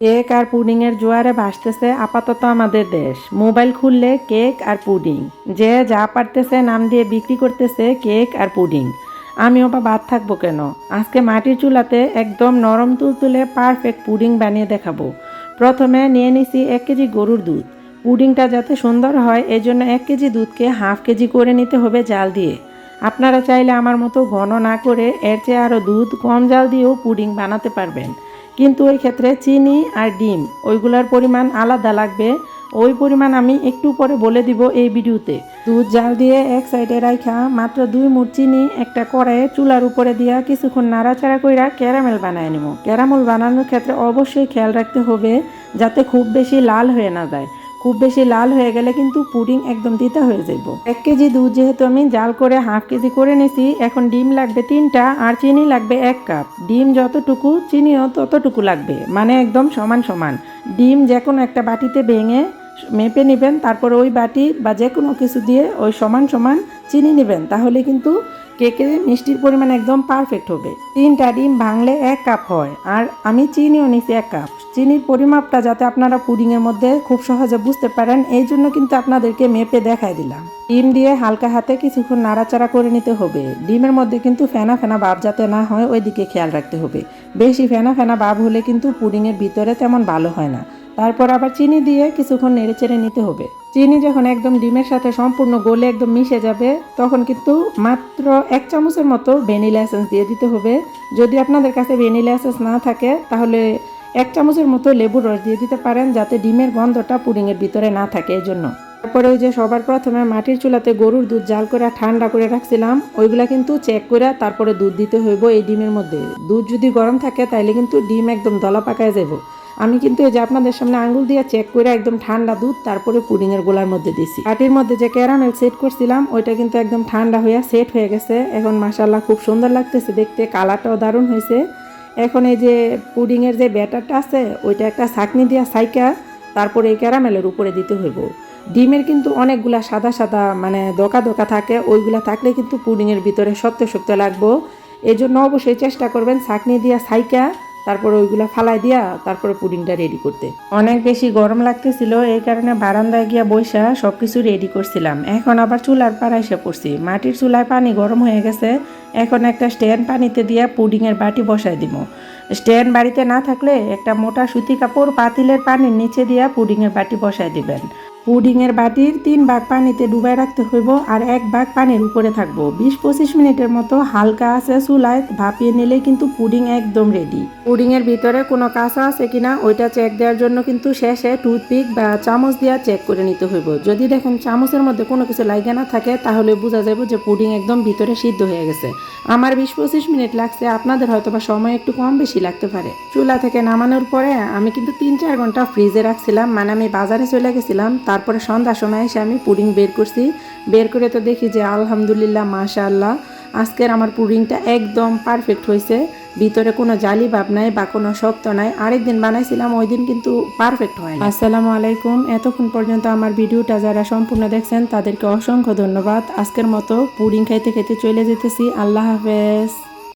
Cake আর পুডিংয়ের জোয়ারে ভাসতেছে আপাতত আমাদের দেশ। মোবাইল খুললে কেক আর পুডিং, যে যা পারতেছে নাম দিয়ে বিক্রি করতেছে কেক আর পুডিং। আমিও বা বাদ থাকবো কেন? আজকে মাটির চুলাতে একদম নরম তুলতুলে পারফেক্ট পুডিং বানিয়ে দেখাবো। প্রথমে নিয়ে নিছি 1 কেজি গরুর দুধ। পুডিংটা যাতে সুন্দর হয় এজন্য 1 কেজি দুধকে হাফ কেজি করে নিতে হবে জাল দিয়ে। আপনারা চাইলে আমার মতো ঘন না করে এর চেয়ে আরও দুধ কম জাল দিয়েও পুডিং বানাতে পারবেন, কিন্তু ওই ক্ষেত্রে চিনি আর ডিম ওইগুলোর পরিমাণ আলাদা লাগবে। ওই পরিমাণ আমি একটু পরে বলে দিব এই ভিডিওতে। দুধ জাল দিয়ে এক সাইডে রাখা মাত্র 2 মুঠ চিনি একটা কড়াইয়ে চুলার উপরে দিয়া কিছুক্ষণ নাড়াচাড়া কইরা ক্যারামেল বানায় নিব। ক্যারামেল বানানোর ক্ষেত্রে অবশ্যই খেয়াল রাখতে হবে যাতে খুব বেশি লাল হয়ে না যায়। খুব বেশি লাল হয়ে গেলে কিন্তু পুডিং একদম তিতা হয়ে যাইব। 1 কেজি দুধ যেহেতু আমি জাল করে হাফ কেজি করে নিছি, এখন ডিম লাগবে 3টা আর চিনি লাগবে 1 কাপ। ডিম যতটুকু চিনিও ততটুকু লাগবে, মানে একদম সমান সমান। ডিম যে কোনো একটা বাটিতে ভেঙে মেপে নেবেন, তারপর ওই বাটি বা যে কোনো কিছু দিয়ে ওই সমান সমান চিনি নেবেন, তাহলে কিন্তু কেকের মিষ্টির পরিমাণ একদম পারফেক্ট হবে। 3টা ডিম ভাঙলে 1 কাপ হয়, আর আমি চিনিও নিছি 1 কাপ। চিনির পরিমাপটা যাতে আপনারা পুডিংয়ের মধ্যে খুব সহজে বুঝতে পারেন এই জন্য কিন্তু আপনাদেরকে মেপে দেখাই দিলাম। ডিম দিয়ে হালকা হাতে কিছুক্ষণ নাড়াচাড়া করে নিতে হবে। ডিমের মধ্যে কিন্তু ফেনা ফেনা ভাব যাতে না হয় ওই দিকে খেয়াল রাখতে হবে। বেশি ফেনা ফেনা ভাব হলে কিন্তু পুডিংয়ের ভিতরে তেমন ভালো হয় না। তারপর আবার চিনি দিয়ে কিছুক্ষণ নেড়েচেড়ে নিতে হবে। চিনি যখন একদম ডিমের সাথে সম্পূর্ণ গলে একদম মিশে যাবে তখন কিন্তু মাত্র 1 চামচের মতো ভ্যানিলা এসেন্স দিয়ে দিতে হবে। যদি আপনাদের কাছে ভ্যানিলা এসেন্স না থাকে তাহলে 1 চামচের মতো লেবুর রস দিয়ে দিতে পারেন, যাতে ডিমের গন্ধটা পুডিংয়ের ভিতরে না থাকে এই জন্য। তারপরে ওই যে সবার প্রথমে মাটির চুলাতে গরুর দুধ জাল করে ঠান্ডা করে রাখছিলাম, ওইগুলা কিন্তু চেক করে তারপরে দুধ দিতে হইব এই ডিমের মধ্যে। দুধ যদি গরম থাকে তাইলে কিন্তু ডিম একদম দলা পাকায় যাব। আমি কিন্তু এই যে আপনাদের সামনে আঙ্গুল দিয়ে চেক করে একদম ঠান্ডা দুধ তারপরে পুডিংয়ের গোলার মধ্যে দিছি। বাটির মধ্যে যে ক্যারামেল সেট করছিলাম ওইটা কিন্তু একদম ঠান্ডা হয়ে সেট হয়ে গেছে। এখন মাশাআল্লাহ খুব সুন্দর লাগতেছে দেখতে, কালারটাও দারুণ হয়েছে। এখন এই যে পুডিংয়ের যে ব্যাটারটা আছে ওইটা একটা ছাঁকনি দিয়া ছাইকা তারপরে এই ক্যারামেলের উপরে দিতে হইব। ডিমের কিন্তু অনেকগুলা সাদা সাদা মানে দোকা দোকা থাকে, ওইগুলা থাকলে কিন্তু পুডিংয়ের ভিতরে শক্ত শক্ত লাগবো। এই জন্য অবশ্যই চেষ্টা করবেন ছাঁকনি দিয়া ছাইকা তারপরে ওইগুলা ফালাই দিয়া তারপরে পুডিংটা রেডি করতে। অনেক বেশি গরম লাগতেছিল, এই কারণে বারান্দায় গিয়া বইসা সবকিছু রেডি করছিলাম। এখন আবার চুলার পাড়া এসে পড়ছি। মাটির চুলায় পানি গরম হয়ে গেছে, এখন একটা স্ট্যান্ড পানিতে দিয়া পুডিংয়ের বাটি বসাই দিব। স্ট্যান্ড বাড়িতে না থাকলে একটা মোটা সুতি কাপড় পাতিলের পানির নিচে দিয়া পুডিংয়ের বাটি বসাই দিবেন। পুডিংয়ের বাটির 3 ভাগ পানিতে ডুবাই রাখতে হইব আর 1 ভাগ পানির উপরে থাকবো। 20-25 মিনিটের মতো হালকা আছে চুলায় ভাপিয়ে নিলেই কিন্তু পুডিং একদম রেডি। পুডিংয়ের ভিতরে কোনো কাঁচা আছে কিনা ওইটা চেক দেওয়ার জন্য কিন্তু শেষে টুথপিক বা চামচ দিয়ে চেক করে নিতে হইব। যদি দেখেন চামচের মধ্যে কোনো কিছু লাগে না থাকে তাহলে বোঝা যাবে যে পুডিং একদম ভিতরে সিদ্ধ হয়ে গেছে। আমার 20-25 মিনিট লাগছে, আপনাদের হয়তো বা সময় একটু কম বেশি লাগতে পারে। চুলা থেকে নামানোর পরে আমি কিন্তু 3-4 ঘন্টা ফ্রিজে রাখছিলাম, মানে আমি বাজারে চলে গেছিলাম। তারপরে সন্ধ্যার সময় এসে আমি পুডিং বের করছি। বের করে তো দেখি যে আলহামদুলিল্লাহ মাশাআল্লাহ আজকের আমার পুডিংটা একদম পারফেক্ট হয়েছে। ভিতরে কোনো জালি ভাব নাই বা কোনো শক্ত নাই। আরেকদিন বানাইছিলাম ওই দিন কিন্তু পারফেক্ট হয় না। আসসালামু আলাইকুম। এতক্ষণ পর্যন্ত আমার ভিডিওটা যারা সম্পূর্ণ দেখছেন তাদেরকে অসংখ্য ধন্যবাদ। আজকের মতো পুডিং খাইতে খেতে চলে যেতেছি। আল্লাহ হাফেজ।